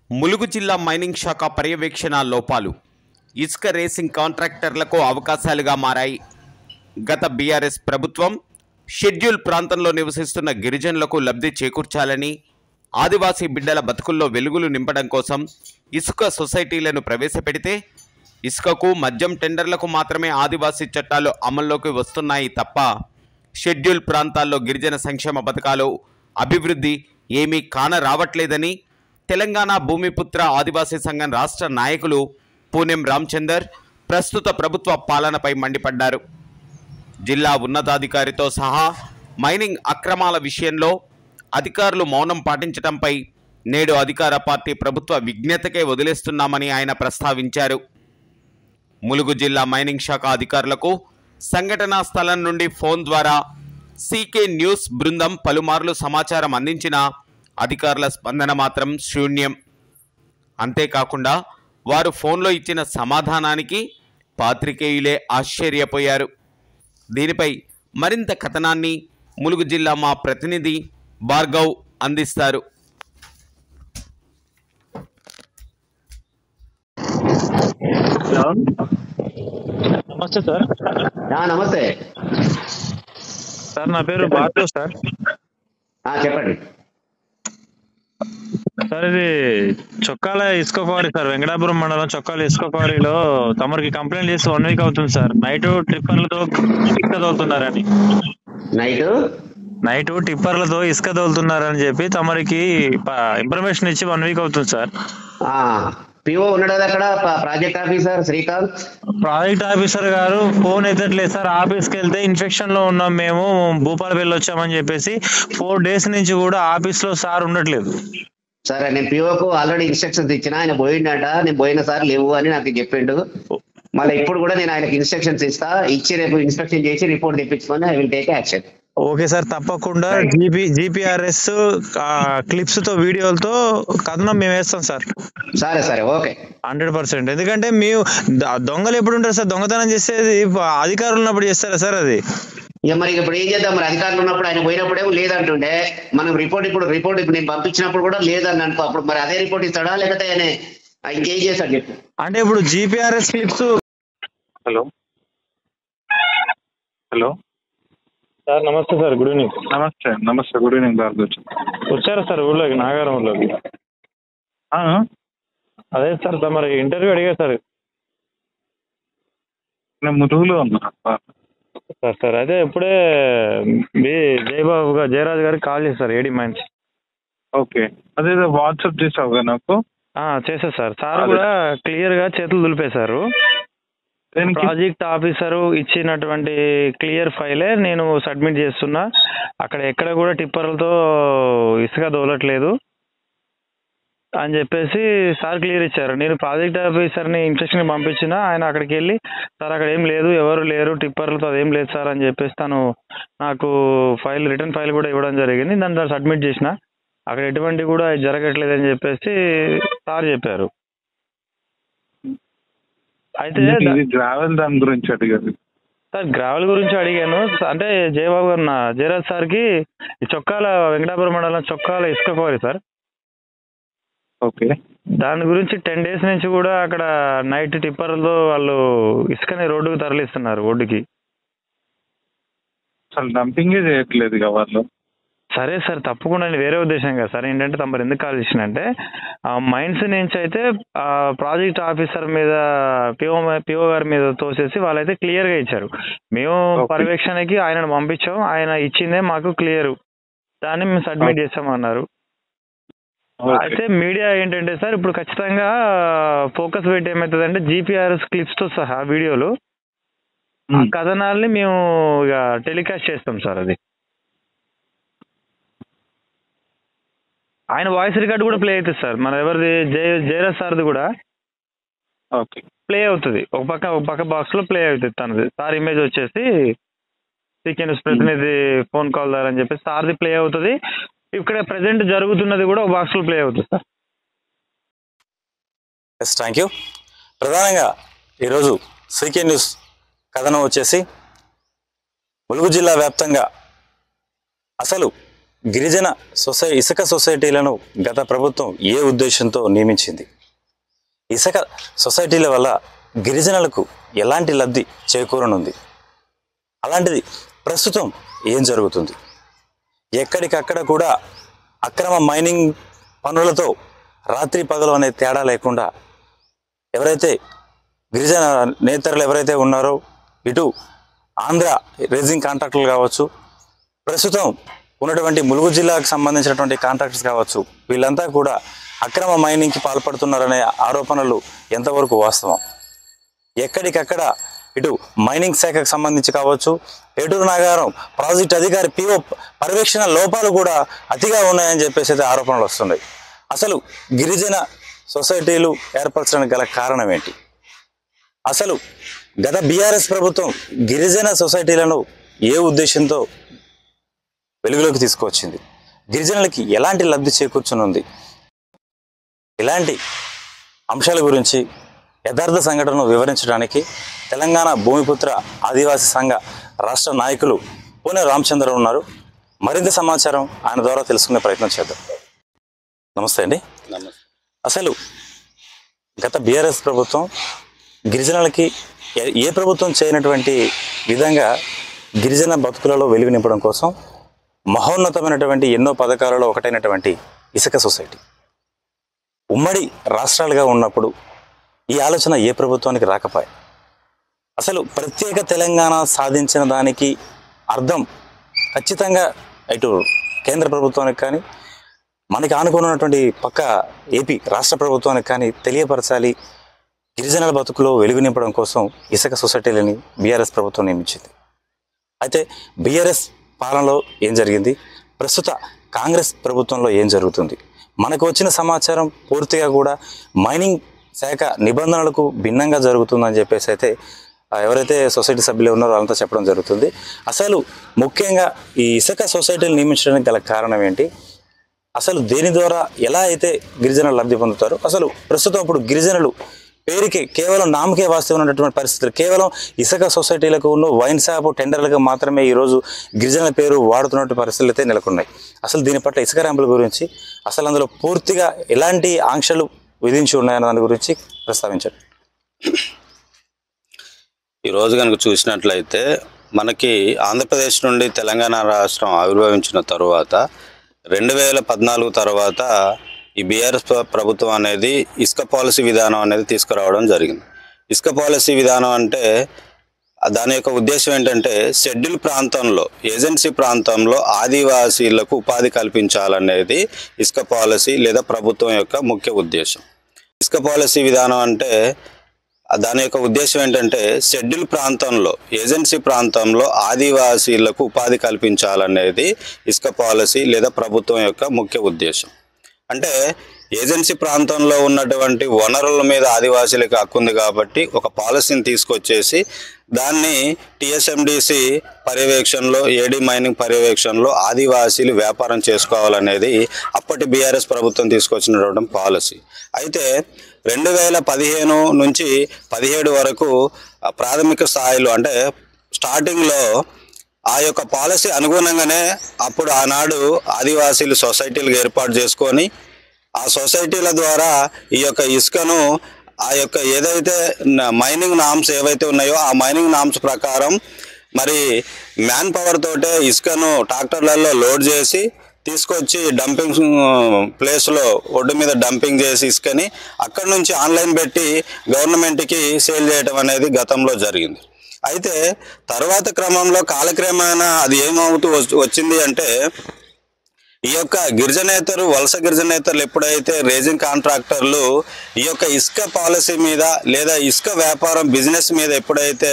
ములుగు జిల్లా మైనింగ్ శాఖ పర్యవేక్షణ లోపాలు ఇసుక రేసింగ్ కాంట్రాక్టర్లకు అవకాశాలుగా మారాయి. గత బీఆర్ఎస్ ప్రభుత్వం షెడ్యూల్ ప్రాంతంలో నివసిస్తున్న గిరిజనులకు లబ్ధి చేకూర్చాలని, ఆదివాసీ బిడ్డల బతుకుల్లో వెలుగులు నింపడం కోసం ఇసుక సొసైటీలను ప్రవేశపెడితే ఇసుకకు మద్యం టెండర్లకు మాత్రమే ఆదివాసీ చట్టాలు అమల్లోకి వస్తున్నాయి తప్ప షెడ్యూల్ ప్రాంతాల్లో గిరిజన సంక్షేమ పథకాలు అభివృద్ధి ఏమీ కానరావట్లేదని తెలంగాణ భూమిపుత్ర ఆదివాసీ సంఘం రాష్ట్ర నాయకులు పూనెం రామచందర్ ప్రస్తుత ప్రభుత్వ పాలనపై మండిపడ్డారు. జిల్లా ఉన్నతాధికారితో సహా మైనింగ్ అక్రమాల విషయంలో అధికారులు మౌనం పాటించడంపై నేడు అధికార పార్టీ ప్రభుత్వ విజ్ఞతకే వదిలేస్తున్నామని ఆయన ప్రస్తావించారు. ములుగు జిల్లా మైనింగ్ శాఖ అధికారులకు సంఘటనా స్థలం నుండి ఫోన్ ద్వారా సీకే న్యూస్ బృందం పలుమార్లు సమాచారం అందించినా అధికారుల స్పందన మాత్రం శూన్యం. అంతేకాకుండా వారు ఫోన్లో ఇచ్చిన సమాధానానికి పాత్రికేయులే ఆశ్చర్యపోయారు. దీనిపై మరింత కథనాన్ని ములుగు జిల్లా మా ప్రతినిధి భార్గవ్ అందిస్తారు. నమస్తే సార్. నమస్తే సార్, నా పేరు భార్గవ్ సార్. చెప్పండి సార్, ఇది చొక్కాల ఇసుక క్వారీ సార్, వెంకటాపురం మండలం చొక్కాల ఇసుక క్వారీలో తమరికి కంప్లైంట్ చేసి 1 వీక్ అవుతుంది సార్. నైట్ టిప్పర్లతో ఇసుక తోలుతున్నారని టిప్పర్లతో ఇసుక తోలుతున్నారని చెప్పి తమరికి ఇన్ఫర్మేషన్ ఇచ్చి 1 వీక్ అవుతుంది సార్. పిఓ ఉన్నాడు అక్కడ, project officer Srikanth. Project officer గారు ఫోన్ ఎత్తట్లేదు సార్. ఆఫీస్కి వెళ్తే ఇన్ఫెక్షన్ లో ఉన్నాం మేము, భూపాలపల్లి వచ్చామని చెప్పేసి 4 days నుంచి కూడా ఆఫీస్ లో సార్ ఉండట్లేదు. సరే, నేను పిఓకు ఆల్రెడీ ఇన్స్ట్రక్షన్స్ ఇచ్చిన, ఆయన పోయిండట. నేను పోయిన సార్ లేవు అని నాకు చెప్పిండు. మళ్ళీ ఇప్పుడు కూడా నేను ఆయనకి ఇన్స్ట్రక్షన్స్ ఇచ్చి రేపు ఇన్స్పెక్షన్ చేసి రిపోర్ట్ తెప్పించుకొని I will take action. Okay sir, తప్పకుండా జిపిఆర్ఎస్ క్లిప్స్ తో వీడియోలతో కథనం మేము వేస్తాం సార్. సరే సరే, ఓకే, 100%. ఎందుకంటే మేము దొంగలు ఎప్పుడు ఉంటారు సార్? దొంగతనం చేసేది అధికారులు ఉన్నప్పుడు చేస్తారా సార్? అది ఇక మరి ఇప్పుడు ఏం చేద్దాం? మరి అధికారులు ఉన్నప్పుడు ఆయన పోయినప్పుడేమో లేదంటుండే, మనం రిపోర్ట్ ఇప్పుడు నేను పంపించినప్పుడు కూడా లేదని అనుకో, అప్పుడు మరి అదే రిపోర్ట్ ఇస్తాడా లేకపోతే ఆయన ఇంకేం చేస్తాడు చెప్పు. అంటే ఇప్పుడు జిపిఆర్ఎస్ క్లిప్స్. హలో సార్, నమస్తే సార్, గుడ్ ఈవినింగ్. నమస్తే గుడ్ ఈవినింగ్ భార్గవ్. వచ్చారా సార్ ఊళ్ళోకి, నాగారం ఊళ్ళోకి? అదే సార్, మరి ఇంటర్వ్యూ అడిగా సార్. నేను ములుగులో ఉన్నా సార్. అదే ఇప్పుడే జయరాజు గారికి కాల్ చేశారు, ఏడీ మైన్స్. ఓకే, అదేదో వాట్సాప్ చేసావుగా నాకు. చేశారు సార్. సార్ కూడా క్లియర్ గా చేతులు దులిపేశారు. ప్రాజెక్ట్ ఆఫీసరు ఇచ్చినటువంటి క్లియర్ ఫైలే నేను సబ్మిట్ చేస్తున్నా. అక్కడ ఎక్కడ కూడా టిప్పర్లతో ఇసుక దోలట్లేదు అని చెప్పేసి సార్ క్లియర్ ఇచ్చారు. నేను ప్రాజెక్ట్ ఆఫీసర్ని ఇన్స్ట్రక్షన్ పంపించిన, ఆయన అక్కడికి వెళ్ళి సార్ అక్కడ ఏం లేదు, ఎవరు లేరు, టిప్పర్లతో అదేం లేదు సార్ అని చెప్పేసి తను నాకు రిటర్న్ ఫైల్ కూడా ఇవ్వడం జరిగింది. దాన్ని సబ్మిట్ చేసిన, అక్కడ ఎటువంటి కూడా జరగట్లేదు అని చెప్పేసి సార్ చెప్పారు. అయితే గ్రావెల్ దాని గురించి అడిగారు సార్. గ్రావెల్ గురించి అడిగాను అంటే జయరాజ్ సార్కి చొక్కాల వెంకటాపురం మండలం చొక్కాల ఇసుక క్వారీ సార్. ఓకే, దాని గురించి 10 days నుంచి కూడా అక్కడ నైట్ టిప్పర్లతో వాళ్ళు ఇసుకని రోడ్డుకు తరలిస్తున్నారు, ఒడ్డుకి. అసలు డంపింగే చేయట్లేదు వాళ్ళు. సరే సార్, తప్పకుండా వేరే ఉద్దేశం కదా సార్. ఏంటంటే తమరు ఎందుకు కాల్ చేసినంటే మైన్స్ నుంచి అయితే ప్రాజెక్ట్ ఆఫీసర్ మీద పిఓ గారి మీద తోసేసి వాళ్ళైతే క్లియర్ గా ఇచ్చారు. మేము పర్యవేక్షణకి ఆయనను పంపించాం, ఆయన ఇచ్చిందే మాకు క్లియర్, దాన్ని మేము సబ్మిట్ చేస్తామన్నారు. అయితే మీడియా ఏంటంటే సార్ ఇప్పుడు ఖచ్చితంగా ఫోకస్ పెట్టి ఏమవుతుందంటే జిపిఆర్ఎస్ క్లిప్స్ తో సహా వీడియోలు కథనాల్ని మేము ఇక టెలికాస్ట్ చేస్తాం సార్. అది ఆయన వాయిస్ రికార్డు కూడా ప్లే అవుతుంది సార్. మన ఎవరిది జయరాజ్ సార్ది కూడా ప్లే అవుతుంది. ఒక పక్క బాక్స్ లో ప్లే అవుతుంది తనది. సార్ ఇమేజ్ వచ్చేసి సీకే న్యూస్ ప్రతినిధి ఫోన్ కాల్ ద్వారా అని చెప్పేసి సార్ది ప్లే అవుతుంది. ఇక్కడ ప్రెసెంట్ జరుగుతున్నది కూడా ఒక బాక్స్ లో ప్లే అవుతుంది సార్. Thank you. ప్రధానంగా ఈరోజు సీకే న్యూస్ కథనం వచ్చేసి ములుగు జిల్లా వ్యాప్తంగా అసలు గిరిజన ఇసుక సొసైటీలను గత ప్రభుత్వం ఏ ఉద్దేశంతో నియమించింది? ఇసుక సొసైటీల వల్ల గిరిజనులకు ఎలాంటి లబ్ధి చేకూరనుంది? అలాంటిది ప్రస్తుతం ఏం జరుగుతుంది? ఎక్కడికక్కడ కూడా అక్రమ మైనింగ్ పనులతో రాత్రి పగలు అనే తేడా లేకుండా ఎవరైతే గిరిజన నేతలు ఎవరైతే ఉన్నారో, ఇటు ఆంధ్ర రేజింగ్ కాంట్రాక్టర్లు కావచ్చు, ప్రస్తుతం ఉన్నటువంటి ములుగు జిల్లాకు సంబంధించినటువంటి కాంట్రాక్టర్స్ కావచ్చు, వీళ్ళంతా కూడా అక్రమ మైనింగ్కి పాల్పడుతున్నారనే ఆరోపణలు ఎంతవరకు వాస్తవం? ఎక్కడికక్కడ ఇటు మైనింగ్ శాఖకు సంబంధించి కావచ్చు, ఏటూరు నాగారం ప్రాజెక్ట్ అధికారి పిఓ పర్యవేక్షణ లోపాలు కూడా అతిగా ఉన్నాయని చెప్పేసి అయితే ఆరోపణలు వస్తున్నాయి. అసలు గిరిజన సొసైటీలు ఏర్పరచడానికి గల కారణం ఏంటి? అసలు గత బీఆర్ఎస్ ప్రభుత్వం గిరిజన సొసైటీలను ఏ ఉద్దేశంతో వెలుగులోకి తీసుకువచ్చింది? గిరిజనులకి ఎలాంటి లబ్ధి చేకూర్చనుంది? ఇలాంటి అంశాల గురించి యథార్థ సంఘటనను వివరించడానికి తెలంగాణ భూమిపుత్ర ఆదివాసీ సంఘ రాష్ట్ర నాయకులు పూణె రామచంద్ర ఉన్నారు. మరింత సమాచారం ఆయన ద్వారా తెలుసుకునే ప్రయత్నం చేద్దాం. నమస్తే అండి. అసలు గత బీఆర్ఎస్ ప్రభుత్వం గిరిజనులకి ఏ ప్రభుత్వం చేయనటువంటి విధంగా గిరిజన బతుకులలో వెలుగు నింపడం కోసం మహోన్నతమైనటువంటి ఎన్నో పథకాలలో ఒకటైనటువంటి ఇసుక సొసైటీ ఉమ్మడి రాష్ట్రాలుగా ఉన్నప్పుడు ఈ ఆలోచన ఏ ప్రభుత్వానికి రాకపోయా? అసలు ప్రత్యేక తెలంగాణ సాధించిన దానికి అర్థం ఖచ్చితంగా ఇటు కేంద్ర ప్రభుత్వానికి కానీ, మనకి ఆనుకున్నటువంటి పక్క ఏపీ రాష్ట్ర ప్రభుత్వానికి కానీ తెలియపరచాలి. గిరిజనుల బతుకులో వెలుగు నింపడం కోసం ఇసుక సొసైటీలని బీఆర్ఎస్ ప్రభుత్వం నియమించింది. అయితే బీఆర్ఎస్ పాలనలో ఏం జరిగింది, ప్రస్తుత కాంగ్రెస్ ప్రభుత్వంలో ఏం జరుగుతుంది? మనకు వచ్చిన సమాచారం పూర్తిగా కూడా మైనింగ్ శాఖ నిబంధనలకు భిన్నంగా జరుగుతుందని చెప్పేసి అయితే ఎవరైతే సొసైటీ సభ్యులు ఉన్నారో వాళ్ళంతా చెప్పడం జరుగుతుంది. అసలు ముఖ్యంగా ఈ ఇసుక సొసైటీలు నియమించడానికి గల కారణం ఏంటి? అసలు దేని ద్వారా ఎలా అయితే గిరిజనులు లబ్ధి పొందుతారు? అసలు ప్రస్తుతం ఇప్పుడు గిరిజనులు పేరుకి కేవలం నామకే వాస్తవం ఉన్నటువంటి పరిస్థితులు, కేవలం ఇసుక సొసైటీలకు ఉన్న వైన్ షాప్ టెండర్లకు మాత్రమే ఈరోజు గిరిజనుల పేరు వాడుతున్నటువంటి పరిస్థితులు అయితే నెలకొన్నాయి. అసలు దీని పట్ల ఇసుక ర్యాంపుల గురించి, అసలు అందులో పూర్తిగా ఎలాంటి ఆంక్షలు విధించి ఉన్నాయన్న దాని గురించి ప్రస్తావించండి. ఈరోజు కనుక చూసినట్లయితే మనకి ఆంధ్రప్రదేశ్ నుండి తెలంగాణ రాష్ట్రం ఆవిర్భవించిన తర్వాత 2014 తర్వాత ఈ బీఆర్ఎస్ ప్రభుత్వం అనేది ఇసుక పాలసీ విధానం అనేది తీసుకురావడం జరిగింది. ఇసుక పాలసీ విధానం అంటే దాని యొక్క ఉద్దేశం ఏంటంటే షెడ్యూల్ ప్రాంతంలో, ఏజెన్సీ ప్రాంతంలో ఆదివాసీలకు ఉపాధి కల్పించాలనేది ఇసుక పాలసీ లేదా ప్రభుత్వం యొక్క ముఖ్య ఉద్దేశం. ఇసుక పాలసీ విధానం అంటే దాని యొక్క ఉద్దేశం ఏంటంటే షెడ్యూల్ ప్రాంతంలో, ఏజెన్సీ ప్రాంతంలో ఆదివాసీలకు ఉపాధి కల్పించాలనేది ఇసుక పాలసీ లేదా ప్రభుత్వం యొక్క ముఖ్య ఉద్దేశం. అంటే ఏజెన్సీ ప్రాంతంలో ఉన్నటువంటి వనరుల మీద ఆదివాసీలకు హక్కు ఉంది కాబట్టి ఒక పాలసీని తీసుకొచ్చేసి దాన్ని టీఎస్ఎండిసి పర్యవేక్షణలో, ఏడీ మైనింగ్ పర్యవేక్షణలో ఆదివాసీలు వ్యాపారం చేసుకోవాలనేది అప్పటి బీఆర్ఎస్ ప్రభుత్వం తీసుకొచ్చినటువంటి పాలసీ. అయితే 2015 నుంచి 17 వరకు ప్రాథమిక స్థాయిలో అంటే స్టార్టింగ్లో ఆ యొక్క పాలసీ అనుగుణంగానే అప్పుడు ఆనాడు ఆదివాసీలు సొసైటీలు ఏర్పాటు చేసుకొని ఆ సొసైటీల ద్వారా ఈ యొక్క ఇసుకను ఆ యొక్క ఏదైతే మైనింగ్ నామ్స్ ఏవైతే ఉన్నాయో ఆ మైనింగ్ నామ్స్ ప్రకారం మరి మ్యాన్ పవర్ తోటే ఇసుకను ట్రాక్టర్లలో లోడ్ చేసి తీసుకొచ్చి డంపింగ్ ప్లేస్లో ఒడ్డు మీద డంపింగ్ చేసి ఇసుకని అక్కడి నుంచి ఆన్లైన్ పెట్టి గవర్నమెంట్కి సేల్ చేయడం అనేది గతంలో జరిగింది. అయితే తర్వాత క్రమంలో కాలక్రమేణా అది ఏమవుతూ వచ్చింది అంటే ఈ యొక్క గిరిజనేతరు, వలస గిరిజనేతరులు ఎప్పుడైతే రేజింగ్ కాంట్రాక్టర్లు ఈ యొక్క ఇసుక పాలసీ మీద లేదా ఇసుక వ్యాపారం బిజినెస్ మీద ఎప్పుడైతే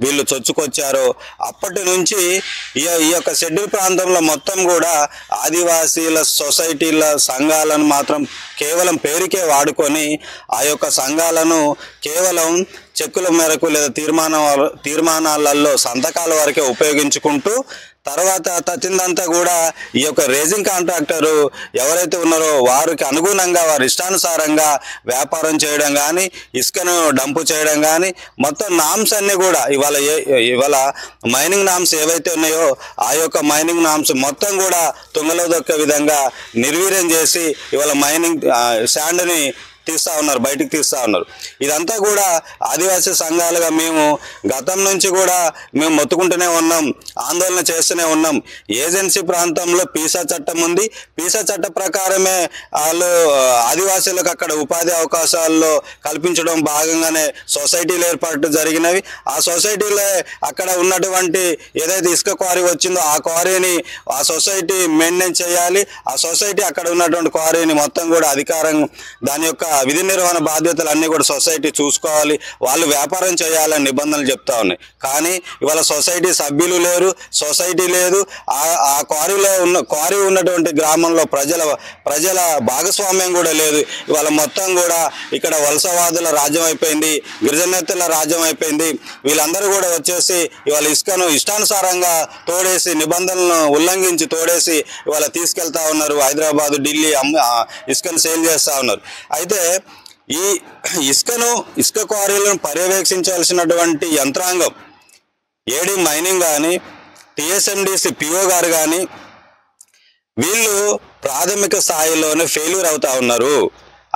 వీళ్ళు చొచ్చుకొచ్చారో అప్పటి నుంచి ఈ యొక్క షెడ్యూల్ ప్రాంతంలో మొత్తం కూడా ఆదివాసీల సొసైటీల సంఘాలను మాత్రం కేవలం పేరుకే వాడుకొని ఆ యొక్క సంఘాలను కేవలం చెక్కుల మేరకు లేదా తీర్మానాలలో సంతకాల వరకే ఉపయోగించుకుంటూ తర్వాత తచ్చిందంతా కూడా ఈ యొక్క రేజింగ్ కాంట్రాక్టరు ఎవరైతే ఉన్నారో వారికి అనుగుణంగా వారి ఇష్టానుసారంగా వ్యాపారం చేయడం కానీ, ఇసుకను డంపు చేయడం కానీ, మొత్తం నామ్స్ అన్నీ కూడా ఇవాళ మైనింగ్ నామ్స్ ఏవైతే ఉన్నాయో ఆ యొక్క మైనింగ్ నామ్స్ మొత్తం కూడా తుంగలో దొక్కే విధంగా నిర్వీర్యం చేసి ఇవాళ మైనింగ్ శాండ్ని తీస్తూ ఉన్నారు, బయటికి తీస్తూ ఉన్నారు. ఇదంతా కూడా ఆదివాసీ సంఘాలుగా మేము గతం నుంచి కూడా మేము మొత్తుకుంటూనే ఉన్నాం, ఆందోళన చేస్తూనే ఉన్నాం. ఏజెన్సీ ప్రాంతంలో పీసా చట్టం ఉంది. పీసా చట్ట ప్రకారమే వాళ్ళు ఆదివాసీలకు అక్కడ ఉపాధి అవకాశాల్లో కల్పించడం భాగంగానే సొసైటీలు ఏర్పాటు జరిగినవి. ఆ సొసైటీలో అక్కడ ఉన్నటువంటి ఏదైతే ఇసుక క్వారీ వచ్చిందో ఆ క్వారీని ఆ సొసైటీ మెయింటైన్ చేయాలి. ఆ సొసైటీ అక్కడ ఉన్నటువంటి క్వారీని మొత్తం కూడా అధికారం దాని యొక్క విధి నిర్వహణ బాధ్యతలు అన్నీ కూడా సొసైటీ చూసుకోవాలి, వాళ్ళు వ్యాపారం చేయాలని నిబంధనలు చెప్తా ఉన్నాయి. కానీ ఇవాళ సొసైటీ సభ్యులు లేరు, సొసైటీ లేదు. ఆ క్వారీ ఉన్నటువంటి గ్రామంలో ప్రజల భాగస్వామ్యం కూడా లేదు. ఇవాళ మొత్తం కూడా ఇక్కడ వలసవాదుల రాజ్యం అయిపోయింది, గిరిజనేతల రాజ్యం అయిపోయింది. వీళ్ళందరూ కూడా వచ్చేసి ఇవాళ ఇసుకను ఇష్టానుసారంగా తోడేసి, నిబంధనలను ఉల్లంఘించి తోడేసి ఇవాళ తీసుకెళ్తా ఉన్నారు. హైదరాబాద్, ఢిల్లీ ఇసుకను సేల్ చేస్తూ ఉన్నారు. అయితే ఈ ఇసుక క్వారీలను పర్యవేక్షించాల్సినటువంటి యంత్రాంగం ఏడీ మైనింగ్ కానీ, టీఎస్ఎండిసి పిఓ గారు కానీ వీళ్ళు ప్రాథమిక స్థాయిలోనే ఫెయిల్యూర్ అవుతా ఉన్నారు.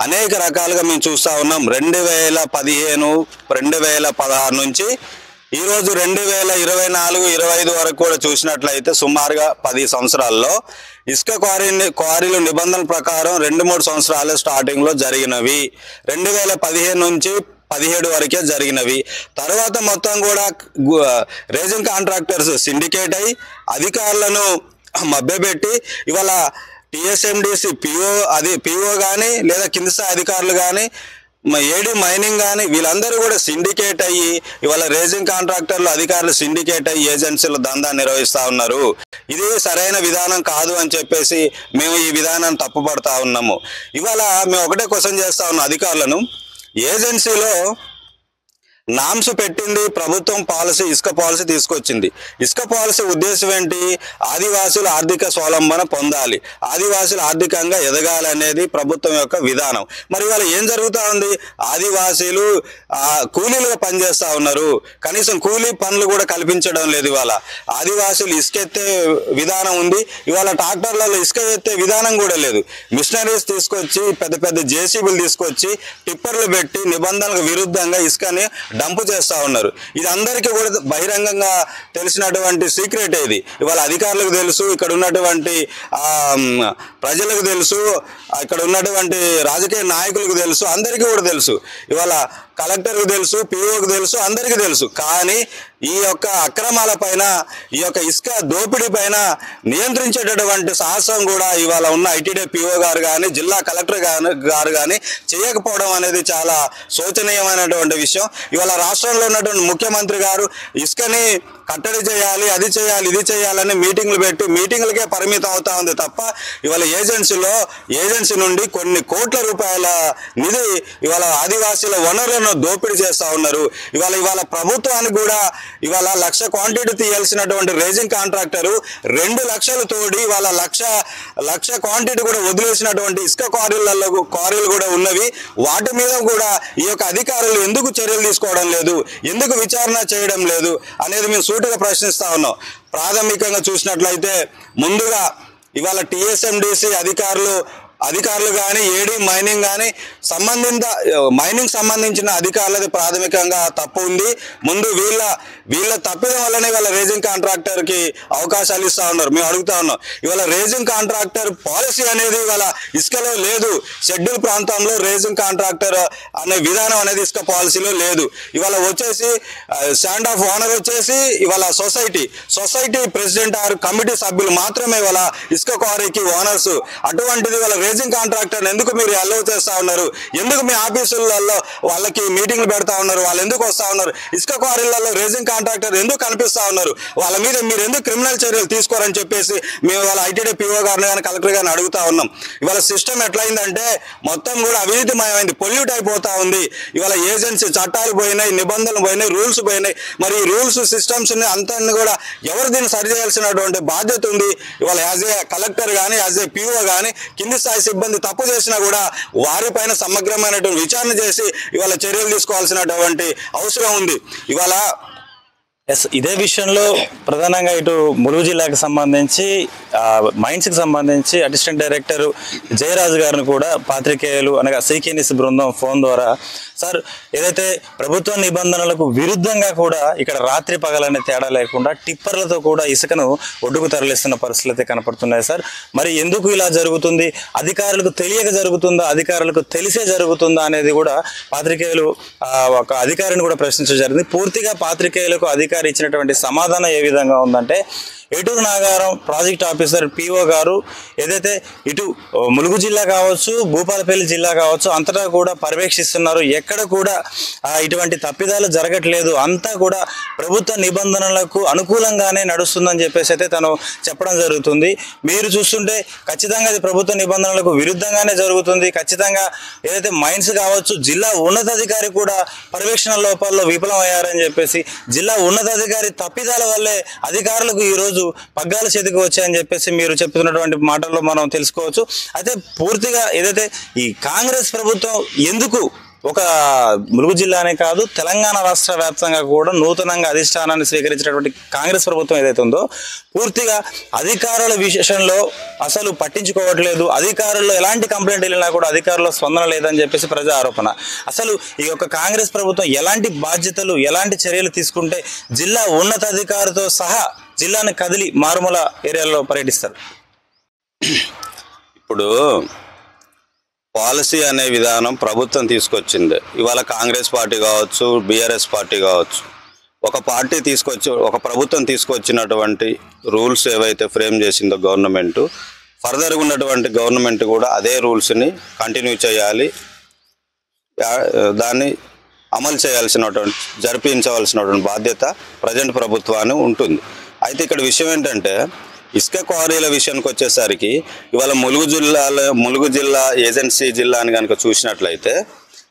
అనేక రకాలుగా మేము చూస్తూ ఉన్నాం. 2015, 2016 నుంచి ఈరోజు 2024-25 వరకు కూడా చూసినట్లయితే సుమారుగా 10 సంవత్సరాల్లో ఇసుక క్వారీలు నిబంధనల ప్రకారం 2-3 సంవత్సరాలు స్టార్టింగ్లో జరిగినవి. 2015 నుంచి 17 వరకే జరిగినవి. తర్వాత మొత్తం కూడా రేజింగ్ కాంట్రాక్టర్స్ సిండికేట్ అయి అధికారులను మభ్యపెట్టి ఇవాళ టీఎస్ఎండిసి పిఓ కానీ లేదా కింది స్థాయి అధికారులు కానీ, ఏడీ మైనింగ్ కానీ వీళ్ళందరూ కూడా సిండికేట్ అయ్యి ఇవాళ రేజింగ్ కాంట్రాక్టర్లు అధికారులు సిండికేట్ అయ్యి ఏజెన్సీల దందా నిర్వహిస్తూ ఉన్నారు. ఇది సరైన విధానం కాదు అని చెప్పేసి మేము ఈ విధానాన్ని తప్పుపడతా ఉన్నాము. ఇవాళ మేము ఒకటే క్వశ్చన్ చేస్తా ఉన్నాం అధికారులను. ఏజెన్సీలో నామ్స్ పెట్టింది ప్రభుత్వం, పాలసీ ఇసుక పాలసీ తీసుకొచ్చింది. ఇసుక పాలసీ ఉద్దేశం ఏంటి? ఆదివాసులు ఆర్థిక స్వావలంబన పొందాలి, ఆదివాసులు ఆర్థికంగా ఎదగాలి అనేది ప్రభుత్వం యొక్క విధానం. మరి ఇవాళ ఏం జరుగుతూ ఉంది? ఆదివాసీలు కూలీలుగా పనిచేస్తూ ఉన్నారు, కనీసం కూలీ పనులు కూడా కల్పించడం లేదు. ఇవాళ ఆదివాసులు ఇసుక ఎత్తే విధానం ఉంది, ఇవాళ ట్రాక్టర్లలో ఇసుక ఎత్తే విధానం కూడా లేదు. మిషనరీస్ తీసుకొచ్చి పెద్ద పెద్ద జేసీబీలు తీసుకొచ్చి టిప్పర్లు పెట్టి నిబంధనలకు విరుద్ధంగా ఇసుకని డంపు చేస్తూ ఉన్నారు. ఇది అందరికీ కూడా బహిరంగంగా తెలిసినటువంటి సీక్రెట్. ఇది ఇవాళ అధికారులకు తెలుసు, ఇక్కడ ఉన్నటువంటి ప్రజలకు తెలుసు, ఇక్కడ ఉన్నటువంటి రాజకీయ నాయకులకు తెలుసు, అందరికీ కూడా తెలుసు. ఇవాళ కలెక్టర్కి తెలుసు, పిఓకి తెలుసు, అందరికీ తెలుసు. కానీ ఈ యొక్క అక్రమాల పైన, ఈ యొక్క ఇసుక దోపిడీ పైన నియంత్రించేటటువంటి సాహసం కూడా ఇవాళ ఉన్న ఐటీడీ పిఓ గారు కానీ, జిల్లా కలెక్టర్ గారు కానీ చేయకపోవడం అనేది చాలా శోచనీయమైనటువంటి విషయం. ఇవాళ రాష్ట్రంలో ఉన్నటువంటి ముఖ్యమంత్రి గారు ఇసుకని కట్టడి చేయాలి, అది చేయాలి, ఇది చేయాలని మీటింగ్లు పెట్టి మీటింగ్లకే పరిమితం అవుతా ఉంది తప్ప ఇవాళ ఏజెన్సీ నుండి కొన్ని కోట్ల రూపాయల నిధి ఇవాళ ఆదివాసీల వనరులను దోపిడీ చేస్తూ ఉన్నారు. ఇవాళ ప్రభుత్వానికి కూడా ఇవాళ 1,00,000 క్వాంటిటీ తీయాల్సినటువంటి రేజింగ్ కాంట్రాక్టరు 2 లక్షలు తోడి ఇవాళ 1,00,000 క్వాంటిటీ కూడా వదిలేసినటువంటి ఇసుక క్వారీలు కూడా ఉన్నవి. వాటి మీద కూడా ఈ యొక్క అధికారులు ఎందుకు చర్యలు తీసుకోవడం లేదు, ఎందుకు విచారణ చేయడం లేదు అనేది మేము సూటిగా ప్రశ్నిస్తా ఉన్నాం. ప్రాథమికంగా చూసినట్లయితే ముందుగా ఇవాళ టీఎస్ఎండిసి అధికారులు కానీ, ఏడీ మైనింగ్ కానీ మైనింగ్ సంబంధించిన అధికారులది ప్రాథమికంగా తప్పు ఉంది. ముందు వీళ్ళ తప్పిదం వల్లనే ఇవాళ రేజింగ్ కాంట్రాక్టర్కి అవకాశాలు ఇస్తూ ఉన్నారు. మేము అడుగుతా ఉన్నాం, ఇవాళ రేజింగ్ కాంట్రాక్టర్ పాలసీ అనేది ఇవాళ ఇసుకలో లేదు. షెడ్యూల్ ప్రాంతంలో రేజింగ్ కాంట్రాక్టర్ అనే విధానం అనేది ఇసుక పాలసీలో లేదు. ఇవాళ వచ్చేసి స్టాండ్ ఆఫ్ ఓనర్ వచ్చేసి ఇవాళ సొసైటీ ప్రెసిడెంట్ ఆర్ కమిటీ సభ్యులు మాత్రమే ఇవాళ ఇసుక క్వారీకి ఓనర్స్. అటువంటిది ఇవాళ రేజింగ్ కాంట్రాక్టర్ ఎందుకు మీరు అలౌ చేస్తా ఉన్నారు? ఎందుకు మీ ఆఫీసులలో వాళ్ళకి మీటింగ్లు పెడతా ఉన్నారు? వాళ్ళు ఎందుకు వస్తా ఉన్నారు? ఇసుక క్వారీలలో రేజింగ్ కాంట్రాక్టర్ ఎందుకు కనిపిస్తా ఉన్నారు? వాళ్ళ మీద మీరు ఎందుకు క్రిమినల్ చర్యలు తీసుకోరని చెప్పేసి మేము వాళ్ళ ఐటీడీ పిఓ గారిని కానీ కలెక్టర్ గారిని అడుగుతా ఉన్నాం. ఇవాళ సిస్టమ్ ఎట్లయిందంటే మొత్తం కూడా అవినీతిమయమైంది, పొల్యూట్ అయిపోతా ఉంది. ఇవాళ ఏజెన్సీ చట్టాలు పోయినాయి, నిబంధనలు పోయినాయి, రూల్స్ పోయినాయి. మరి ఈ రూల్స్ సిస్టమ్స్ అంతా కూడా ఎవరు దీన్ని సరి చేయాల్సినటువంటి బాధ్యత ఉంది. ఇవాళ యాజ్ ఏ కలెక్టర్ కానీ యాజ్ ఏ పిఓ కానీ కింది స్థాయి సిబ్బంది తప్పు చేసినా కూడా వారిపైన సమగ్రమైనటువంటి విచారణ చేసి ఇవాళ చర్యలు తీసుకోవాల్సినటువంటి అవసరం ఉంది. ఇవాళ ఇదే విషయంలో ప్రధానంగా ఇటు ములుగు జిల్లాకు సంబంధించి మైన్స్కి సంబంధించి అసిస్టెంట్ డైరెక్టర్ జయరాజు గారిని కూడా పాత్రికేయులు అనగా సీకేనిస్ బృందం ఫోన్ ద్వారా సార్ ఏదైతే ప్రభుత్వ నిబంధనలకు విరుద్ధంగా కూడా ఇక్కడ రాత్రి పగలనే తేడా లేకుండా టిప్పర్లతో కూడా ఇసుకను ఒడ్డుకు తరలిస్తున్న పరిస్థితులు అయితే కనపడుతున్నాయి సార్. మరి ఎందుకు ఇలా జరుగుతుంది? అధికారులకు తెలియక జరుగుతుందా, అధికారులకు తెలిసే జరుగుతుందా అనేది కూడా పాత్రికేయులు ఒక అధికారిని కూడా ప్రశ్నించడం జరిగింది. పూర్తిగా పాత్రికేయులకు అధికారి ఇచ్చినటువంటి సమాధానం ఏ విధంగా ఉందంటే, ఏటూరు నాగారం ప్రాజెక్ట్ ఆఫీసర్ పిఓ గారు ఏదైతే ఇటు ములుగు జిల్లా కావచ్చు, భూపాలపల్లి జిల్లా కావచ్చు అంతటా కూడా పర్యవేక్షిస్తున్నారు. ఎక్కడ కూడా ఇటువంటి తప్పిదాలు జరగట్లేదు, అంతా కూడా ప్రభుత్వ నిబంధనలకు అనుకూలంగానే నడుస్తుందని చెప్పేసి అయితే తను చెప్పడం జరుగుతుంది. మీరు చూస్తుంటే ఖచ్చితంగా అది ప్రభుత్వ నిబంధనలకు విరుద్ధంగానే జరుగుతుంది. ఖచ్చితంగా ఏదైతే మైన్స్ కావచ్చు, జిల్లా ఉన్నతాధికారి కూడా పర్యవేక్షణ లోపాల్లో విఫలమయ్యారని చెప్పేసి, జిల్లా ఉన్నతాధికారి తప్పిదాల వల్లే అధికారులకు ఈరోజు పగ్గాల చేతికి వచ్చాయని చెప్పేసి మీరు చెప్తున్నటువంటి మాటల్లో మనం తెలుసుకోవచ్చు. అయితే పూర్తిగా ఏదైతే ఈ కాంగ్రెస్ ప్రభుత్వం ఎందుకు ఒక ములుగు జిల్లానే కాదు తెలంగాణ రాష్ట్ర వ్యాప్తంగా కూడా నూతనంగా అధిష్టానాన్ని స్వీకరించినటువంటి కాంగ్రెస్ ప్రభుత్వం ఏదైతే ఉందో పూర్తిగా అధికారుల విషయంలో అసలు పట్టించుకోవట్లేదు. అధికారుల్లో ఎలాంటి కంప్లైంట్ వెళ్ళినా కూడా అధికారుల స్పందన లేదని చెప్పేసి ప్రజా ఆరోపణ. అసలు ఈ యొక్క కాంగ్రెస్ ప్రభుత్వం ఎలాంటి బాధ్యతలు ఎలాంటి చర్యలు తీసుకుంటే జిల్లా ఉన్నతాధికారితో సహా జిల్లాను కదిలి మారుమూల ఏరియాల్లో పర్యటిస్తారు? ఇప్పుడు పాలసీ అనే విధానం ప్రభుత్వం తీసుకొచ్చింది. ఇవాళ కాంగ్రెస్ పార్టీ కావచ్చు, బీఆర్ఎస్ పార్టీ కావచ్చు, ఒక ప్రభుత్వం తీసుకొచ్చినటువంటి రూల్స్ ఏవైతే ఫ్రేమ్ చేసిందో గవర్నమెంట్, ఫర్దర్గా ఉన్నటువంటి గవర్నమెంట్ కూడా అదే రూల్స్ని కంటిన్యూ చేయాలి, దాన్ని అమలు చేయాల్సినటువంటి జరిపించవలసినటువంటి బాధ్యత ప్రజెంట్ ప్రభుత్వాన్ని ఉంటుంది. అయితే ఇక్కడ విషయం ఏంటంటే ఇసుక క్వారీల విషయానికి వచ్చేసరికి ఇవాళ ములుగు జిల్లా ఏజెన్సీ జిల్లా అని కనుక చూసినట్లయితే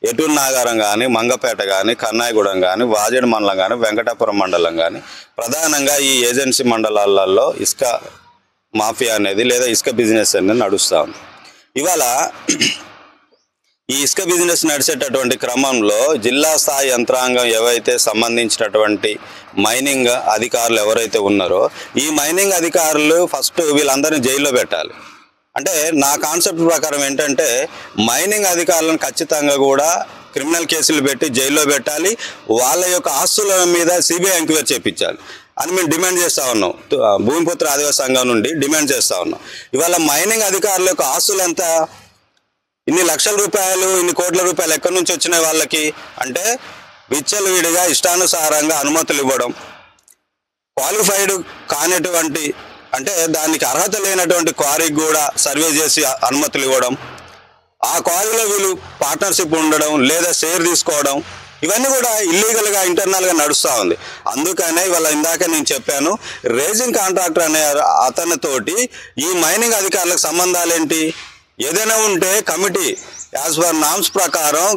ఏటూరు నాగారం కానీ, మంగపేట కానీ, కన్నాయగూడెం కానీ, వాజేడు మండలం కానీ, వెంకటాపురం మండలం కానీ ప్రధానంగా ఈ ఏజెన్సీ మండలాలలో ఇసుక మాఫియా అనేది లేదా ఇసుక బిజినెస్ అనేది నడుస్తూ ఉంది. ఇవాళ ఈ ఇసుక బిజినెస్ నడిచేటటువంటి క్రమంలో జిల్లా స్థాయి యంత్రాంగం ఏవైతే సంబంధించినటువంటి మైనింగ్ అధికారులు ఎవరైతే ఉన్నారో ఈ మైనింగ్ అధికారులు ఫస్ట్ వీళ్ళందరినీ జైల్లో పెట్టాలి. అంటే నా కాన్సెప్ట్ ప్రకారం ఏంటంటే మైనింగ్ అధికారులను ఖచ్చితంగా కూడా క్రిమినల్ కేసులు పెట్టి జైల్లో పెట్టాలి, వాళ్ళ యొక్క ఆస్తుల మీద సిబిఐ ఎంక్వైరీ చేయించాలి అని మేము డిమాండ్ చేస్తూ ఉన్నాం. భూమిపుత్ర ఆదివాసీ సంఘం నుండి డిమాండ్ చేస్తూ ఉన్నాం. ఇవాళ మైనింగ్ అధికారుల యొక్క ఆస్తులంతా ఇన్ని లక్షల రూపాయలు, ఇన్ని కోట్ల రూపాయలు ఎక్కడి నుంచి వచ్చినాయి వాళ్ళకి అంటే విచ్చలవిడిగా ఇష్టానుసారంగా అనుమతులు ఇవ్వడం, క్వాలిఫైడ్ కానిటువంటి అంటే దానికి అర్హత లేనటువంటి క్వారీకి కూడా సర్వే చేసి అనుమతులు ఇవ్వడం, ఆ క్వారీలో వీళ్ళు పార్ట్నర్షిప్ ఉండడం లేదా షేర్ తీసుకోవడం, ఇవన్నీ కూడా ఇల్లీగల్గా ఇంటర్నల్గా నడుస్తూ ఉంది. అందుకనే ఇవాళ ఇందాక నేను చెప్పాను, రేజింగ్ కాంట్రాక్టర్ అనే అతనితోటి ఈ మైనింగ్ అధికారులకు సంబంధాలు ఏంటి? ఏదైనా ఉంటే కమిటీ యాజ్ పర్ నామ్స్ ప్రకారం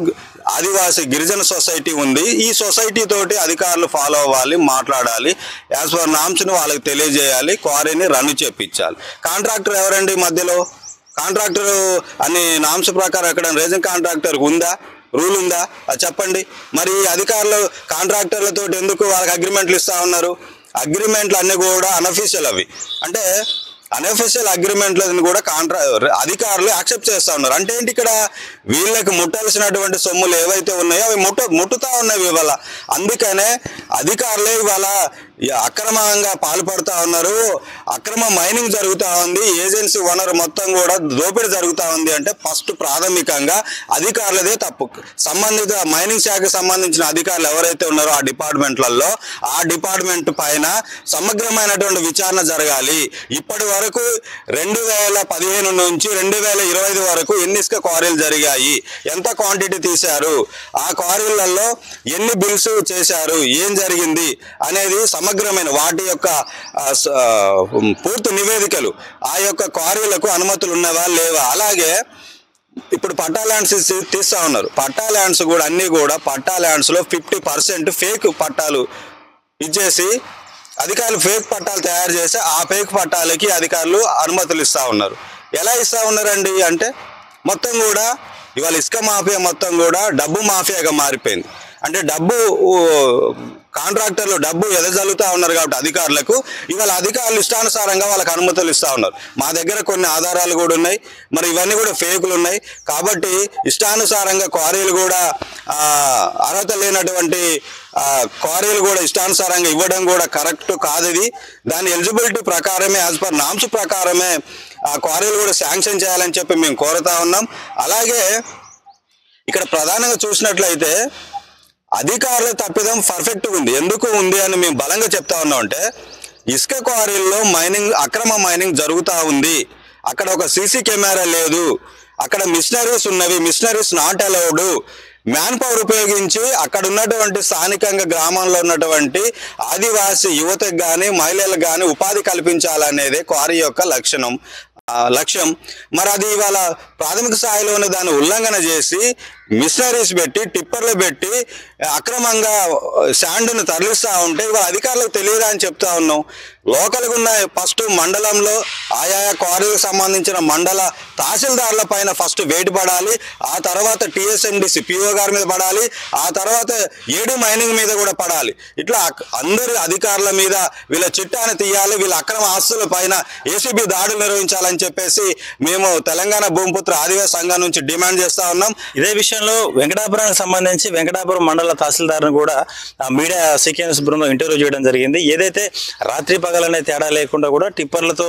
ఆదివాసీ గిరిజన సొసైటీ ఉంది, ఈ సొసైటీ తోటి అధికారులు ఫాలో అవ్వాలి, మాట్లాడాలి, యాజ్ పర్ నామ్స్ని వాళ్ళకి తెలియజేయాలి, క్వారీని రన్ చేపించాలి. కాంట్రాక్టర్ ఎవరండి మధ్యలో? కాంట్రాక్టర్ అని నామ్స్ ప్రకారం ఎక్కడ రేజింగ్ కాంట్రాక్టర్ ఉందా? రూల్ ఉందా? అది చెప్పండి. మరి అధికారులు కాంట్రాక్టర్లతో ఎందుకు వాళ్ళకి అగ్రిమెంట్లు ఇస్తూ ఉన్నారు? అగ్రిమెంట్లు అన్నీ కూడా అనఫీషియల్, అవి అంటే అన్అఫీషియల్ అగ్రిమెంట్లను కూడా అధికారులు యాక్సెప్ట్ చేస్తూ ఉన్నారు. అంటే ఏంటి, ఇక్కడ వీళ్ళకి ముట్టాల్సినటువంటి సొమ్ములు ఏవైతే ఉన్నాయో అవి ముట్టుతా ఉన్నాయి ఇవాళ. అందుకనే అధికారులే ఇవాళ అక్రమంగా పాల్పడుతూ ఉన్నారు, అక్రమ మైనింగ్ జరుగుతూ ఉంది, ఏజెన్సీ ఓనర్ మొత్తం కూడా దోపిడీ జరుగుతూ ఉంది అంటే ఫస్ట్ ప్రాథమికంగా అధికారులదే తప్పు. సంబంధిత మైనింగ్ శాఖకు సంబంధించిన అధికారులు ఎవరైతే ఉన్నారో ఆ డిపార్ట్మెంట్లలో ఆ డిపార్ట్మెంట్ పైన సమగ్రమైనటువంటి విచారణ జరగాలి. ఇప్పటి వరకు 2015 నుంచి 2025 వరకు ఎన్ని ఇసుక క్వారీలు జరిగాయి, ఎంత క్వాంటిటీ తీశారు, ఆ క్వారీలలో ఎన్ని బిల్స్ చేశారు, ఏం జరిగింది అనేది సమగ్రమైన వాటి యొక్క పూర్తి నివేదికలు, ఆ యొక్క క్వారీలకు అనుమతులు ఉన్నవా లేవా. అలాగే ఇప్పుడు పట్టా ల్యాండ్స్ తీస్తూ ఉన్నారు. పట్టా ల్యాండ్స్ కూడా అన్నీ కూడా పట్టా ల్యాండ్స్లో 50% ఫేక్ పట్టాలు ఇచ్చేసి అధికారులు ఫేక్ పట్టాలు తయారు చేసి ఆ ఫేక్ పట్టాలకి అధికారులు అనుమతులు ఇస్తూ ఉన్నారు. ఎలా ఇస్తూ ఉన్నారండి అంటే మొత్తం కూడా ఇవాళ ఇసుక మాఫియా మొత్తం కూడా డబ్బు మాఫియాగా మారిపోయింది. అంటే డబ్బు కాంట్రాక్టర్లు డబ్బు ఎదజల్లుతూ ఉన్నారు కాబట్టి అధికారులకు ఇవాళ అధికారులు ఇష్టానుసారంగా వాళ్ళకి అనుమతులు ఇస్తూ ఉన్నారు. మా దగ్గర కొన్ని ఆధారాలు కూడా ఉన్నాయి, మరి ఇవన్నీ కూడా ఫేకులు ఉన్నాయి కాబట్టి ఇష్టానుసారంగా క్వారీలు కూడా అర్హత లేనటువంటి క్వారీలు కూడా ఇష్టానుసారంగా ఇవ్వడం కూడా కరెక్ట్ కాదు. ఇది దాని ఎలిజిబిలిటీ ప్రకారమే యాజ్ పర్ నామ్స్ ప్రకారమే ఆ క్వారీలు కూడా శాంక్షన్ చేయాలని చెప్పి మేము కోరుతా ఉన్నాం. అలాగే ఇక్కడ ప్రధానంగా చూసినట్లయితే అధికారుల తప్పిదం పర్ఫెక్ట్గా ఉంది. ఎందుకు ఉంది అని మేము బలంగా చెప్తా ఉన్నాం అంటే ఇసుక క్వారీల్లో అక్రమ మైనింగ్ జరుగుతూ ఉంది. అక్కడ ఒక సీసీ కెమెరా లేదు, అక్కడ మిషనరీస్ ఉన్నవి, missionaries not allowed. Manpower ఉపయోగించి అక్కడ ఉన్నటువంటి స్థానికంగా గ్రామంలో ఉన్నటువంటి ఆదివాసీ యువతకు కానీ మహిళలకు కానీ ఉపాధి కల్పించాలనేదే క్వారీ యొక్క లక్ష్యం. మరి అది ఇవాళ ప్రాథమిక స్థాయిలోనే దాన్ని ఉల్లంఘన చేసి మిషనరీస్ పెట్టి టిప్పర్లు పెట్టి అక్రమంగా శాండ్ను తరలిస్తూ ఉంటే ఇవాళ అధికారులకు తెలియదా అని చెప్తా ఉన్నాం. లోకల్గా ఉన్న ఫస్ట్ మండలంలో ఆయా క్వారీలకు సంబంధించిన మండల తహసీల్దార్ల పైన ఫస్ట్ వేటు పడాలి, ఆ తర్వాత టీఎస్ఎండిసి పిఓ గారి మీద పడాలి, ఆ తర్వాత ఏడు మైనింగ్ మీద కూడా పడాలి. ఇట్లా అందరి అధికారుల మీద వీళ్ళ చిట్టాన్ని తీయాలి, వీళ్ళ అక్రమ ఆస్తుల పైన ఏసీబీ దాడులు నిర్వహించాలని చెప్పేసి మేము తెలంగాణ భూమిపుత్ర ఆదివాసీ సంఘం నుంచి డిమాండ్ చేస్తా ఉన్నాం. ఇదే విషయంలో వెంకటాపురానికి సంబంధించి వెంకటాపురం మండల తహసీల్దార్ను కూడా మీడియా సీక్వెన్స్ బృందం ఇంటర్వ్యూ చేయడం జరిగింది. ఏదైతే రాత్రి పగలనే తేడా లేకుండా కూడా టిప్పర్లతో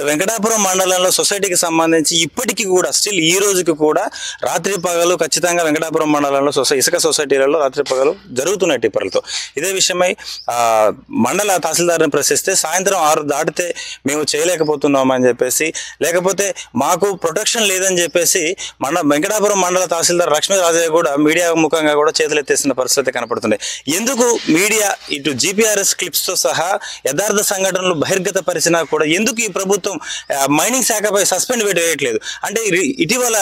వెంకటాపురం మండలంలో సొసైటీకి సంబంధించి ఇప్పటికీ కూడా స్టిల్ ఈ రోజుకి కూడా రాత్రి పగలు ఖచ్చితంగా వెంకటాపురం మండలంలో ఇసుక సొసైటీలలో రాత్రి పగలు జరుగుతున్నాయి టిప్పర్లతో. ఇదే విషయమై మండల తహసీల్దార్ని ప్రశ్నిస్తే సాయంత్రం 6 దాటితే మేము చేయలేకపోతున్నామని చెప్పేసి, లేకపోతే మాకు ప్రొటెక్షన్ లేదని చెప్పేసి వెంకటాపురం మండల తహసీల్దార్ లక్ష్మీ రాజయ్య కూడా మీడియా ముఖంగా కూడా చేతులెత్తేసిన పరిస్థితి కనపడుతుంది. ఎందుకు మీడియా ఇటు జీపీఆర్ఎస్ క్లిప్స్తో సహా యథార్థ సంఘటనలు బహిర్గతపరిచినా కూడా ఎందుకు ఈ ప్రభుత్వం మైనింగ్ శాఖపై సస్పెండ్ వేయట్లేదు? అంటే ఇటీవల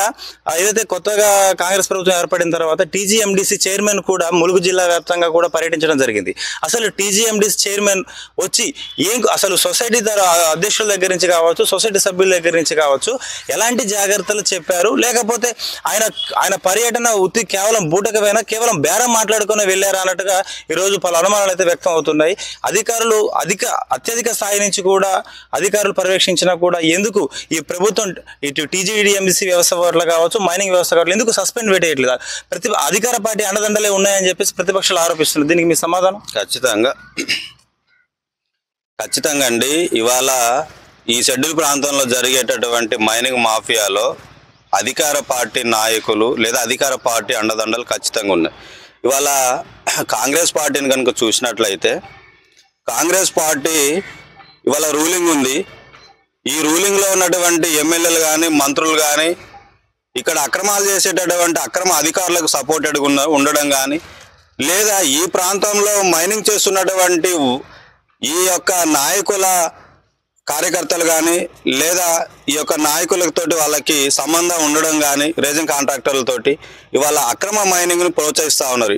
ఏదైతే కొత్తగా కాంగ్రెస్ ప్రభుత్వం ఏర్పడిన తర్వాత టీజీఎండిసి చైర్మన్ కూడా ములుగు జిల్లా వ్యాప్తంగా కూడా పర్యటించడం జరిగింది. అసలు టీజీఎండిసి చైర్మన్ వచ్చి అసలు సొసైటీ అధ్యక్షుల దగ్గర నుంచి కావచ్చు, సొసైటీ సభ్యుల దగ్గర నుంచి కావచ్చు ఎలాంటి జాగ్రత్తలు చెప్పారు, లేకపోతే ఆయన పర్యటన కేవలం బూటకమైనా కేవలం బేరం మాట్లాడుకుని వెళ్ళారా అన్నట్టుగా ఈరోజు పలు అనుమానాలు అయితే వ్యక్తం అవుతున్నాయి. అధికారులు అత్యధిక స్థాయి నుంచి కూడా అధికారులు పర్యవేక్షించినా కూడా ఎందుకు ఈ ప్రభుత్వం ఇటు టీజీడీఎంసీ వ్యవస్థ వల్ల కావచ్చు, మైనింగ్ వ్యవస్థ కావచ్చు ఎందుకు సస్పెండ్ వేయట్లేదు? అధికార పార్టీ అండదండలే ఉన్నాయని చెప్పేసి ప్రతిపక్షాలు ఆరోపిస్తున్నారు. దీనికి మీ సమాధానం? ఖచ్చితంగా అండి. ఇవాళ ఈ షెడ్యూల్ ప్రాంతంలో జరిగేటటువంటి మైనింగ్ మాఫియాలో అధికార పార్టీ నాయకులు లేదా అధికార పార్టీ అండదండలు ఖచ్చితంగా ఉన్నాయి. ఇవాళ కాంగ్రెస్ పార్టీని కనుక చూసినట్లయితే కాంగ్రెస్ పార్టీ ఇవాళ రూలింగ్ ఉంది. ఈ రూలింగ్లో ఉన్నటువంటి ఎమ్మెల్యేలు కానీ మంత్రులు కానీ ఇక్కడ అక్రమాలు చేసేటటువంటి అక్రమ అధికారులకు సపోర్టెడ్గా ఉండడం కానీ, లేదా ఈ ప్రాంతంలో మైనింగ్ చేస్తున్నటువంటి ఈ యొక్క నాయకుల కార్యకర్తలు కానీ లేదా ఈ యొక్క నాయకులతోటి వాళ్ళకి సంబంధం ఉండడం కానీ రేషన్ కాంట్రాక్టర్లతోటి ఇవాళ అక్రమ మైనింగ్ను ప్రోత్సహిస్తూ ఉన్నారు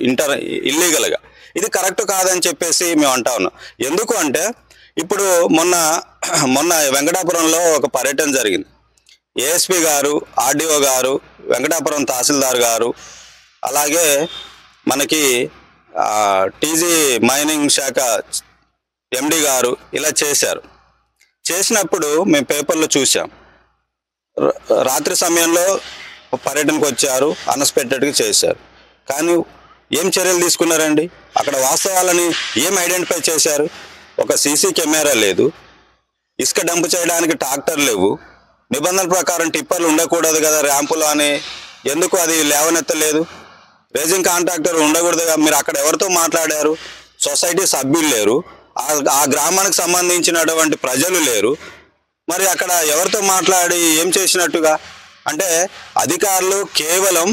ఇల్లీగల్గా. ఇది కరెక్ట్ కాదని చెప్పేసి మేము అంటా ఉన్నాం. ఎందుకు అంటే ఇప్పుడు మొన్న వెంకటాపురంలో ఒక పర్యటన జరిగింది. ఏఎస్పీ గారు, ఆర్డీఓ గారు, వెంకటాపురం తహసీల్దార్ గారు, అలాగే మనకి టీజీ మైనింగ్ శాఖ ఎండి గారు ఇలా చేసినప్పుడు మేము పేపర్లో చూసాం. రాత్రి సమయంలో పర్యటనకు వచ్చారు, అన్ఎక్స్పెక్టెడ్గా చేశారు. కానీ ఏం చర్యలు తీసుకున్నారండి? అక్కడ వాస్తవాలని ఏం ఐడెంటిఫై చేశారు? ఒక సీసీ కెమెరా లేదు, ఇసుక డంప్ చేయడానికి ట్రాక్టర్ లేవు, నిబంధనల ప్రకారం టిప్పర్లు ఉండకూడదు కదా ర్యాంపులు అని ఎందుకు అది లేవనెత్తలేదు? Raising contractor ఉండకూడదుగా. మీరు అక్కడ ఎవరితో మాట్లాడారు? సొసైటీ సభ్యులు లేరు, ఆ గ్రామానికి సంబంధించినటువంటి ప్రజలు లేరు. మరి అక్కడ ఎవరితో మాట్లాడి ఏం చేసినట్టుగా? అంటే అధికారులు కేవలం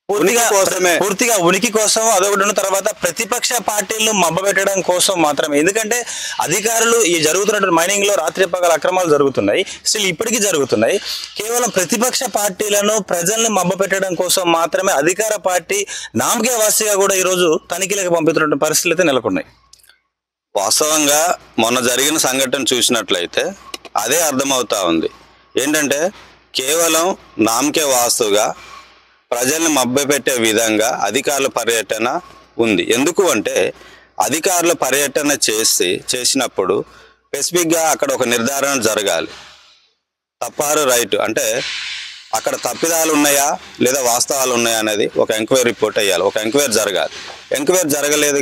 పూర్తిగా ఉనికి కోసం అదొకటి ఉన్న తర్వాత ప్రతిపక్ష పార్టీలను మభ్యపెట్టడం కోసం మాత్రమే. ఎందుకంటే అధికారులు ఈ జరుగుతున్నటువంటి మైనింగ్ లో రాత్రి పగల అక్రమాలు జరుగుతున్నాయి, స్టిల్ ఇప్పటికీ జరుగుతున్నాయి. కేవలం ప్రతిపక్ష పార్టీలను ప్రజల్ని మభ్యపెట్టడం కోసం మాత్రమే అధికార పార్టీ నామకే వాసిగా కూడా ఈరోజు తనిఖీలకు పంపుతున్న పరిస్థితులు అయితే నెలకొన్నాయి. వాస్తవంగా మొన్న జరిగిన సంఘటన చూసినట్లయితే అదే అర్థమవుతా ఉంది. ఏంటంటే కేవలం నామకే వాస్తుగా ప్రజల్ని మభ్యపెట్టే విధంగా అధికారుల పర్యటన ఉంది. ఎందుకు అంటే అధికారుల పర్యటన చేసినప్పుడు స్పెసిఫిక్గా అక్కడ ఒక నిర్ధారణ జరగాలి. తప్పారు రైట్ అంటే అక్కడ తప్పిదాలు ఉన్నాయా లేదా వాస్తవాలు ఉన్నాయా అనేది ఒక ఎంక్వైరీ రిపోర్ట్ అయ్యాలి, ఒక ఎంక్వైరీ జరగాలి. ఎంక్వైరీ జరగలేదు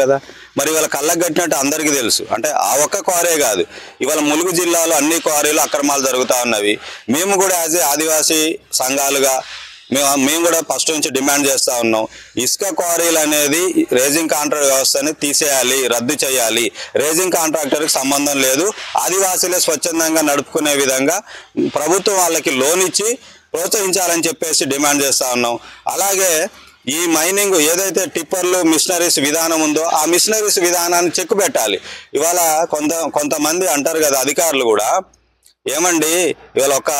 కదా. మరి ఇవాళ కళ్ళకు కట్టినట్టు అందరికీ తెలుసు. అంటే ఆ ఒక్క క్వారీ కాదు, ఇవాళ ములుగు జిల్లాలో అన్ని క్వారీలు అక్రమాలు జరుగుతూ ఉన్నవి. మేము కూడా యాజ్ ఏ ఆదివాసీ సంఘాలుగా మేము కూడా ఫస్ట్ నుంచి డిమాండ్ చేస్తూ ఉన్నాం. ఇసుక క్వారీలు అనేది రేజింగ్ కాంట్రాక్ట్ వ్యవస్థని తీసేయాలి, రద్దు చేయాలి. రేజింగ్ కాంట్రాక్టర్కి సంబంధం లేదు, ఆదివాసీలే స్వచ్ఛందంగా నడుపుకునే విధంగా ప్రభుత్వం వాళ్ళకి లోన్ ఇచ్చి ప్రోత్సహించాలని చెప్పేసి డిమాండ్ చేస్తూ ఉన్నాం. అలాగే ఈ మైనింగ్ ఏదైతే టిప్పర్లు మిషనరీస్ విధానం ఉందో ఆ మిషనరీస్ విధానాన్ని చెక్కు పెట్టాలి. ఇవాళ కొంతమంది అంటారు కదా అధికారులు కూడా, ఏమండి ఇవాళ ఒక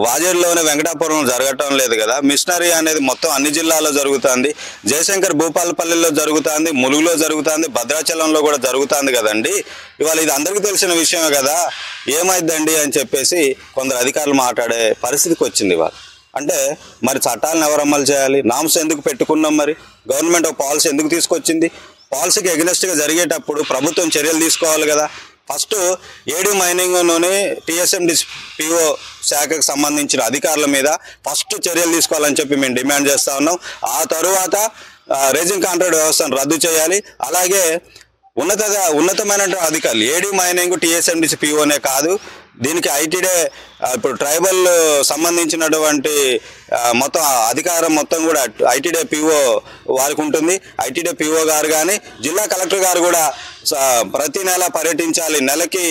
వాజేడులోనే వెంకటాపురం జరగటం లేదు కదా, మిషనరీ అనేది మొత్తం అన్ని జిల్లాల్లో జరుగుతుంది, జయశంకర్ భూపాలపల్లిలో జరుగుతుంది, ములుగులో జరుగుతుంది, భద్రాచలంలో కూడా జరుగుతుంది కదండి. ఇవాళ ఇది అందరికీ తెలిసిన విషయమే కదా, ఏమైందండి అని చెప్పేసి కొందరు అధికారులు మాట్లాడే పరిస్థితికి వచ్చింది ఇవాళ. అంటే మరి చట్టాలను ఎవరు అమలు చేయాలి? నామ్స్ ఎందుకు పెట్టుకున్నాం? మరి గవర్నమెంట్ ఒక పాలసీ ఎందుకు తీసుకొచ్చింది? పాలసీకి ఎగ్నెస్ట్గా జరిగేటప్పుడు ప్రభుత్వం చర్యలు తీసుకోవాలి కదా. ఫస్ట్ ఏడీ మైనింగ్లోని టీఎస్ఎండిసి పిఓ శాఖకు సంబంధించిన అధికారుల మీద ఫస్ట్ చర్యలు తీసుకోవాలని చెప్పి మేము డిమాండ్ చేస్తూ ఉన్నాం. ఆ తరువాత రేజింగ్ కాంట్రాక్ట్ వ్యవస్థను రద్దు చేయాలి. అలాగే ఉన్నతమైన అధికారులు ఏడీ మైనింగ్ టీఎస్ఎండిసి పిఓనే కాదు, దీనికి ఐటీడే ఇప్పుడు ట్రైబల్ సంబంధించినటువంటి మొత్తం అధికారం మొత్తం కూడా ఐటీడే పిఓ వారికి ఉంటుంది. ఐటీడే పిఓ గారు కానీ జిల్లా కలెక్టర్ గారు కూడా ప్రతి నెల పర్యటించాలి. నెలకి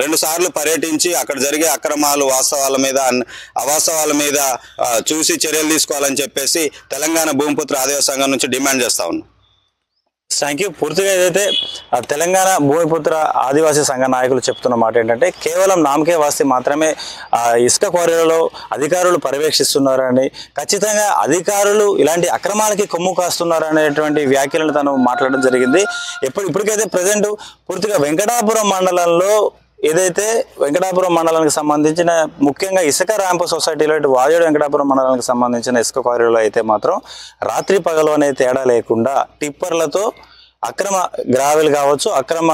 2 సార్లు పర్యటించి అక్కడ జరిగే అక్రమాలు అవాస్తవాల మీద చూసి చర్యలు తీసుకోవాలని చెప్పేసి తెలంగాణ భూమిపుత్ర ఆదివాసీ సంఘం నుంచి డిమాండ్ చేస్తా ఉన్నాం. Thank you. పూర్తిగా ఏదైతే తెలంగాణ భూమిపుత్ర ఆదివాసీ సంఘ నాయకులు చెప్తున్న మాట ఏంటంటే కేవలం నామకే వాస్తి మాత్రమే ఇసుక క్వారీలలో అధికారులు పర్యవేక్షిస్తున్నారని, ఖచ్చితంగా అధికారులు ఇలాంటి అక్రమాలకి కొమ్ము కాస్తున్నారనేటువంటి వ్యాఖ్యలను తను మాట్లాడడం జరిగింది. ఇప్పటికైతే ప్రజెంట్ పూర్తిగా వెంకటాపురం మండలంలో ఏదైతే వెంకటాపురం మండలానికి సంబంధించిన ముఖ్యంగా ఇసుక ర్యాంపు సొసైటీలో వాజేడు వెంకటాపురం మండలానికి సంబంధించిన ఇసుక క్వారీలో అయితే మాత్రం రాత్రి పగలు అనే తేడా లేకుండా టిప్పర్లతో అక్రమ గ్రావెల్ కావచ్చు, అక్రమ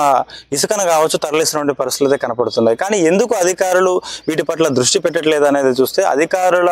ఇసుకను కావచ్చు తరలిస్తున్న పరిస్థితులు అయితే కనపడుతున్నాయి. కానీ ఎందుకు అధికారులు వీటి పట్ల దృష్టి పెట్టట్లేదు అనేది చూస్తే అధికారుల